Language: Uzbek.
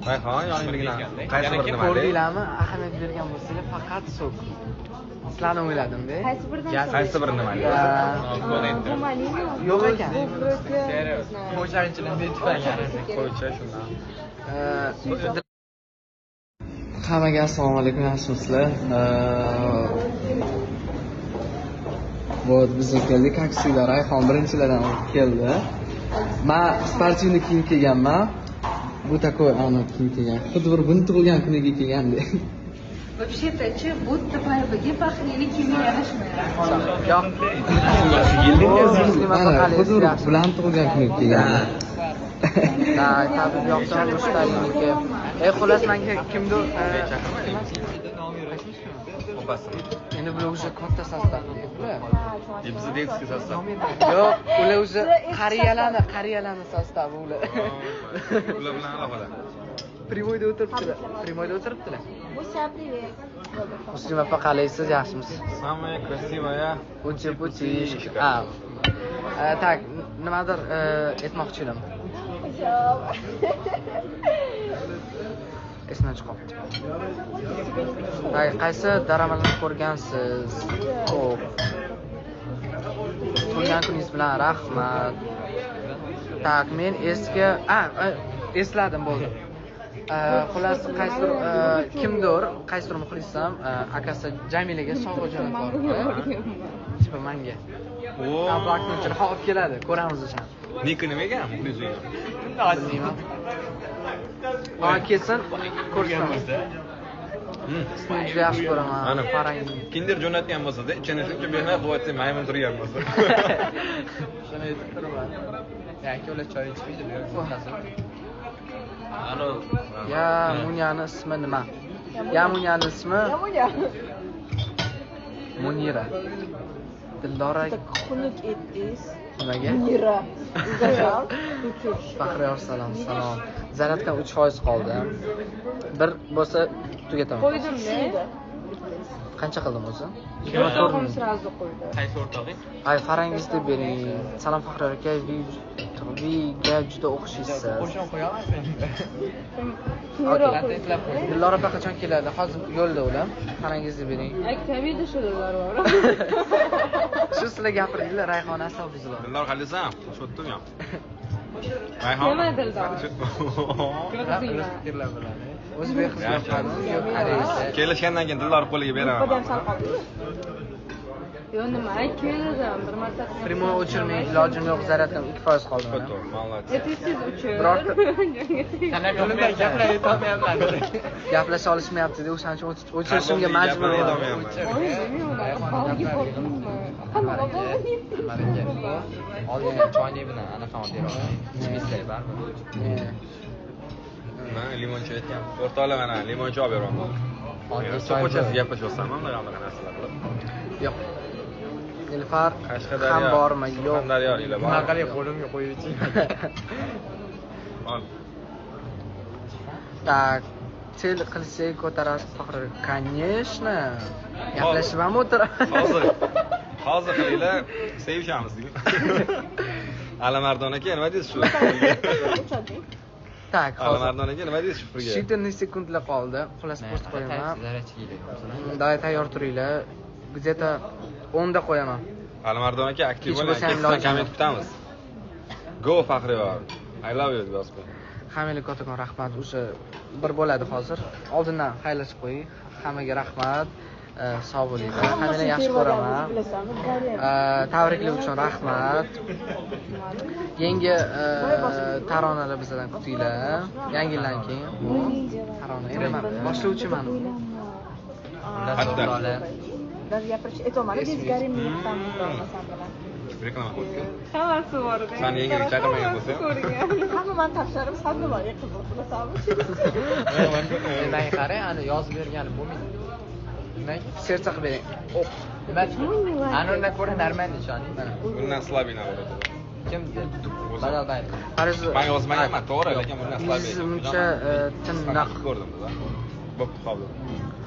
Rayhon yonimgina. Qaysi bir nima? Ko'rdinglarmi? Ahamiyat bergan bo'lsanglar faqat sok. Sizlarni o'yladim-da. Qaysi bir nima? Yo'q ekan. Qo'shaychilar aytgan. Qo'ycha shundan. Hammaga assalomu alaykum, yaxshimisizlar? Вот, biz keldik, taksida Rayhon birinchilardan olib keldi. Men sportivniy kiyim kiyganman. Bu такой, ana kiyim kiygan. Xuddi bir buni tug'ilgan kuniga kiygandek. Вообще-то, будто поэбаги пахнили кими yarashmayapti. Yo'q. Xuddi bir bilan tug'ilgan kuniga kiygan. Tabii yoqdan mushtariniki. Xullas menga kimdir endi bular уже katta sostavniki bular. Prezidentskiy sostav. Yo'q, ular уже qariyalarni sostavi ular. Ular bilan aloqada. Primoyda o'tiribdilar. Musa, привет. Muslima opa qalaysiz, yaxshimisiz? Самая красивая. Puchi. Tak, nimadir aytmoqchi edim. Esdan chiqibdi. Qaysi daramalni ko'rgansiz? Xo'p. Tug'ilgan kuningiz bilan rahmat. Tak, men esladim bo'ldi. Xullas qaysidir muxlisam akasi Jamilaga sovg'a jo'natib tipa menga. Bloknotini olib keladi, ko'ramiz o'sha. Niki nima ekan? Muxlislar. Bilmayman. Kelsin, ko'rsamiz. Sizni juda yaxshi ko'raman. Qarang. Kinder jo'natgan bo'lsa-da, ichini shuncha mehnat qilyapti, maymun turgan bo'lsa. Shuni aytib turaman. Yoki ular choy ichmaydi, Ya Munyani ismi nima? Munyani ismi? Munira. Dildora. Xunuk etdingiz. Nimaga? Munira. Faxriyor salom. Zaratdan 3% qoldi. Bir bo'lsa tugataman. Qo'ydim-da. Qancha qildim o'zi? 24 sразу qo'ydi. Qaysi o'rtog'ing? Ay, Farangiz deb bering. Salom Faxriyor aka, viga juda o'xshaysiz. Qo'shon qo'yamansan. Dillora opa qachon keladi? Hozir yo'lda ular. Farangiz deb bering. Aktabida shular bor. Shu sizlar gapiringlar, Rayhon asabizlar. Dildor qalisan? Shotdim ham. Rayhon. Nima Dildor? O'zbek qizlar yo'q, koreys. Kelishgandan keyin Dildor qo'liga beraman. Yo'q, nima keldim, bir marta. Primoy o'chirmay, ilojim yo'q, zaryaddan 2% qoldi mana. Молодец. Siz uchun. Birorta Qanaqa gaplar aytolmayapman. gaplasha olishmayapti-da, o'shaning uchun o'chirishimga majbur bo'ldim. Oldin choyni bilan anaqa olib beraman. Ichmislar barmi? Men limon choy aytgan. O'rtoqlar mana limon choy olib beraman. Hozir Choy ko'chasi gaplashyapsanmi? Bunaqa narsalar qilib. Yo'q. Nilufar Qashqadaryo. ham bormi? Yo'q. Qashqadaryo ila bor. Naqali qo'limga qo'yib iching. Ol. Так, tel qilsak ko'tarasiz Faxriyor. Конечно. Gaplashib ham o'tiramiz. Hozir qilinglar, sevishamiz deydi. Alimardon aka, nima deysiz shu? Tak, hozir Alimardon aka, nima deysiz shu firga? Shitirni sekundlar qoldi. Xullas post qo'yaman. Zarachilik. Davay tayyor turinglar. Где-то 10 da qo'yaman. Alimardon aka aktiv Hech bo'ling, bo'lsa ham ketsa ilojim komment yo'q. kutamiz. Go Faxriyor. I love you gospel. Hammaga kattakon rahmat. O'sha bir bo'ladi hozir. Oldindan xayrlashib qo'ying. Hammaga rahmat. Sog' bo'linglar. Hammani yaxshi ko'raman. Tabriklar uchun rahmat. Yangi taronalar bizdan kutinglar. Yangi yildan keyin tarona. Endi men boshlovchiman. Даже я aytolmadi, biz garimlikdan bo'lmasam bilan. Reklama qildik. Hammasi bor edi. Sen yangilik chaqirmagan bo'lsang. Hamma men topshirib, sen nimaga qiziq qilasanmi? Menga qarang, ana yozib bergani bo'lmaydi. Nima? Sercha qilib bering. Ana undan ko'ra нормально ishoni. Bundan slabina bo'ladi. Kim? Badaldan. Men yozmaganman, to'g'ri, lekin bundan slabina. Siz muncha tiniq ko'rdim da. Bo'pti, qoldi.